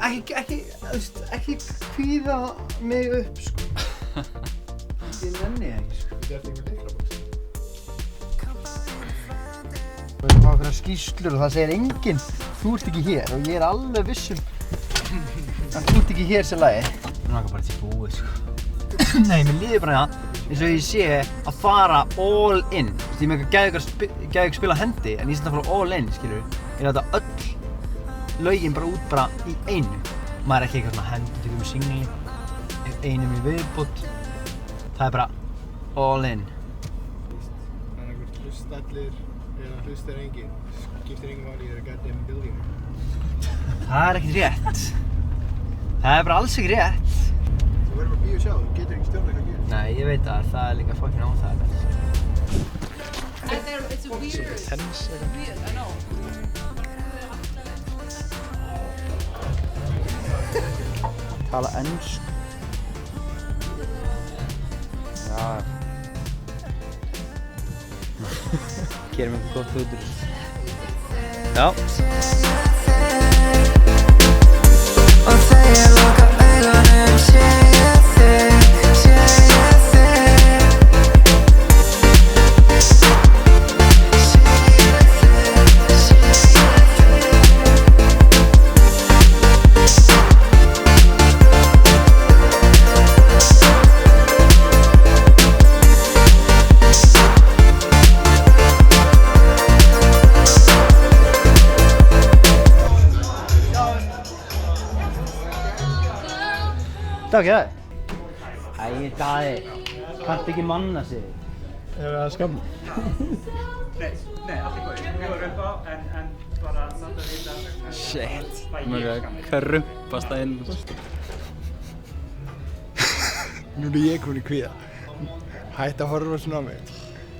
ekki kvíða mig upp, sko. Ég nenni ekki, sko. Þetta er einhver lyklabóks. Við erum að fá einhverjar skýrslur og það segir enginn, þú ert ekki hér og ég er alveg vissum að þú ert ekki hér sem lagi. Mér langar bara til búið, sko. Nei, mér líður bara eins og ég sé að fara all in. Þú veist, ég með eitthvað spila hendi, en ég sé að fara all in, skilur. Ég láta öll lögin bara út bara í einu. Maður er ekki eitthvað svona hendi, tökum við singli, einum í viðbót. Það er bara all in. Þannig að hlusta allir eða hlustar enginn. Skiptir enginn máli í þeirra goddamn building. Það er ekkert rétt. Það er bara alls ekki rétt. Þú verður bara að bíða og sjá, þú getur ekki stjórnað hvað gerist. Nei, ég veit það er líka fucking óþægilegt. It's weird. Tennis Weird, I know. Tala ensku. Já. Gerum eitthvað gott út úr þessu. Já. Og þegar loka augunum sé ég þig, sé ég þig. Sé ég þig, sé ég Takk ég það. Æ, Daði, kanntu ekki manna sig? Er það skamma? Nei, allt í góðu. Við vorum upp á, en bara samt að vita Shit, hvað maður ég er að krumpast það inn. Nú er ég komin í kvíða. Hætt að horfa svona á mig.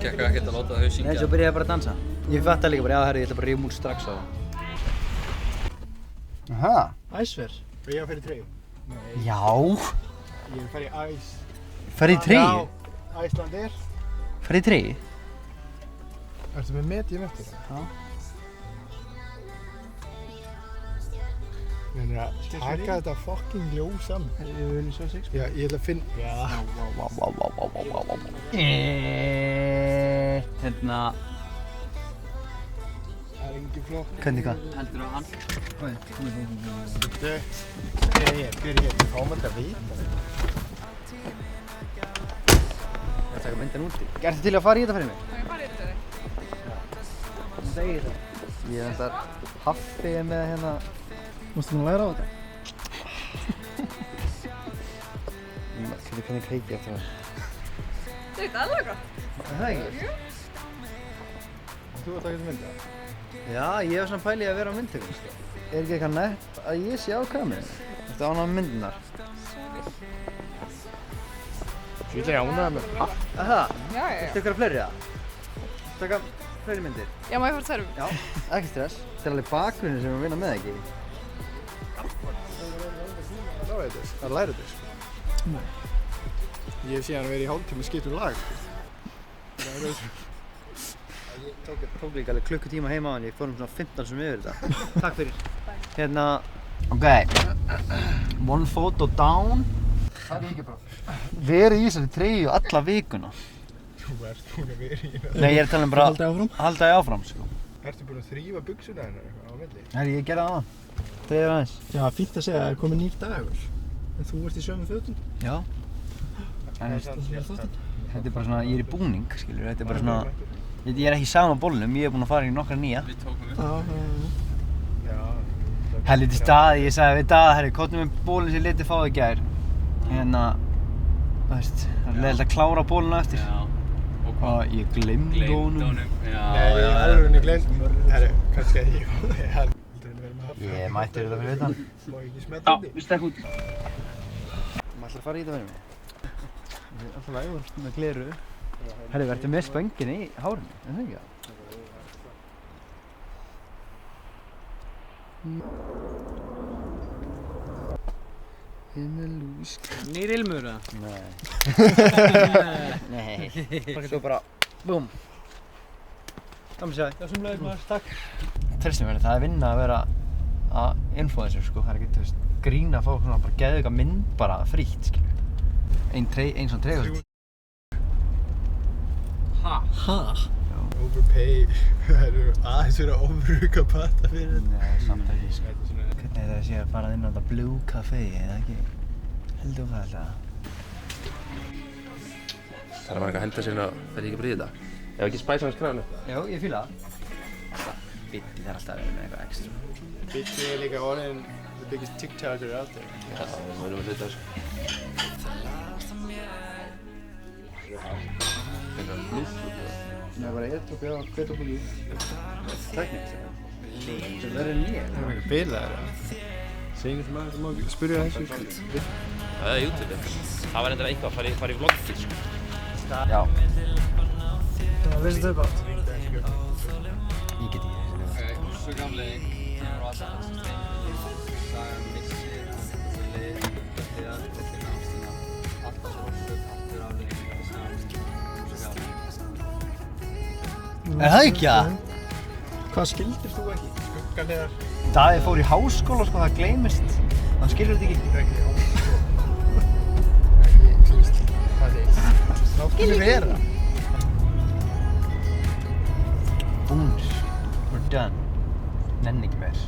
Gekka ekkert að láta þau syngja. Nei, svo byrjaði ég bara að dansa. Ég fatt líka bara, já herri, ég ætla bara að rífa múl strax á það. Aha. Æsver. Og ég að fara í treyju. Já. Ég er að fara í æs. Ferði í treyju? Já, Æslandir. Ferði í treyju? Ertu með medium eftir það? Já. Ég er að taka þetta fucking ljós saman. Við viljum sjá sig, sko. Já, ég ætla að finna... Já. Hérna, Það er engin flokk. hvernig hvað? Heldur þú hann? Hver er ég? Fáum þetta að vita. Ég ætla að taka myndin úti. Ertu til að fara í þetta fyrir mig? Það er bara í þetta. Þú segir það. Ég er alltaf haffið með hérna... Mástu þú að læra á þetta? Hvernig kveiki eftir það? Þetta er alveg gott. Er það ekki? Þú að taka þetta mynda? Já, ég var svona pælið að vera á myndtökum, sko. Er ekki eitthvað nett að ég sé á kamerunni? Ertu ánægð með myndirnar? Ég ætla að ánægða með papp. Aha, Já. ertu ykkur að fleiri það? Taka fleiri myndir? Já, má ég fara þörfum? Já, ekki stress. Þetta er alveg bakgrunni sem við vinna með, ekki? Það læra þetta, sko. Ég hef síðan verið í hálftíma að skipta lag, sko. Ég tók líka alveg klukkutíma heima á hann, ég fór svona 15 sem yfir þetta. Takk fyrir. Hérna, ok. One photo down. Það er ekki bara. Verið í þessari treyju alla vikuna. Þú ert búin að vera í það. Nei, ég er að tala um bara... Halda áfram? Halda ég áfram, sko. Ertu búin að þrífa buxuna hennar eitthvað á milli? Herri, ég gerði það á hann. Þriðir aðeins. Já, fínt að segja að það er komið nýr dagur. En þú ert í sömu fötum. Já. En þetta er bara svona, ég er í búning, skilur. Þetta er bara svona... Ég er ekki í sama bólnum, ég er búinn að fara í nokkra nýja. Við tókum við. Já. Helviti Daði, ég sagði við Daði, herri, komdu með bólinn sem ég leti fá í gær. Hérna, þú veist, það er leiðilegt að klára bólinn á eftir. Já. Og ég gleymdi honum. Já, Nei, ég er alveg henni glemt. Herru, kannski að ég hef aldrei verið með það. Ég mætti þetta fyrir utan. Má ég ekki smetta Já, því? við stekkum út. Maður ætlar að fara í þetta fyrir mig. Ég er alltaf lægur með gleru. Herri, verður með spöngin í hárinu, er það ekki það? Himmel Nýr ilmur eða? Nei. Nei. Svo bara, búm. Gaman að sjá þig. Já, sem leiðis maður, takk. Tristum verður, það er vinna að vera að influencer sko, það er ekki, þú veist, grín að fá svona bara geðveika mynd bara frítt, skilur. Ein svona treyja. Ha? Overpay. Það eru aðeins verið að ofruka patta fyrir þetta. Nei, samt ekki, sko. Þetta er svona... Hvernig er það að sé að fara inn á þetta Blue Café, eða ekki? Heldur það alltaf? Það er bara eitthvað að henda sér inn á, það er ekki bara í þetta. Ef ekki spæsa hans kranu. Já, ég fíla það. Alltaf, Biddi þarf alltaf að vera með eitthvað extra. Biddi er líka orðin the biggest TikToker out there. Já, við verðum að hluta þessu. Eitthvað blúflug. Nei, bara ég tók, já, hver tók ekki? Tæknikt, sem verður nýja. Það er eitthvað bilaðir að segja sem að það má spyrja þessu. Það er YouTube. Það var endur eitthvað að fara í vloggið, sko. Já. Veistu þau bara? Ég get ekki þessu. Svo gamli kemur á alltaf hans strengur. Sagan missi, alltaf leið, hliðar og finna ástina. Alltaf sorgfullt, aftur afleiðing, saman, svo gamli. Er það ekki það? Hvað skildir þú ekki? Skuggarlegar? Daði fór í háskóla, sko, það gleymist. Hann skilur þetta ekki. Ekki háskóla. Ekki, þú veist, hvað það er? Láttu mig vera. Búnir. We're done. Nenni ekki meir.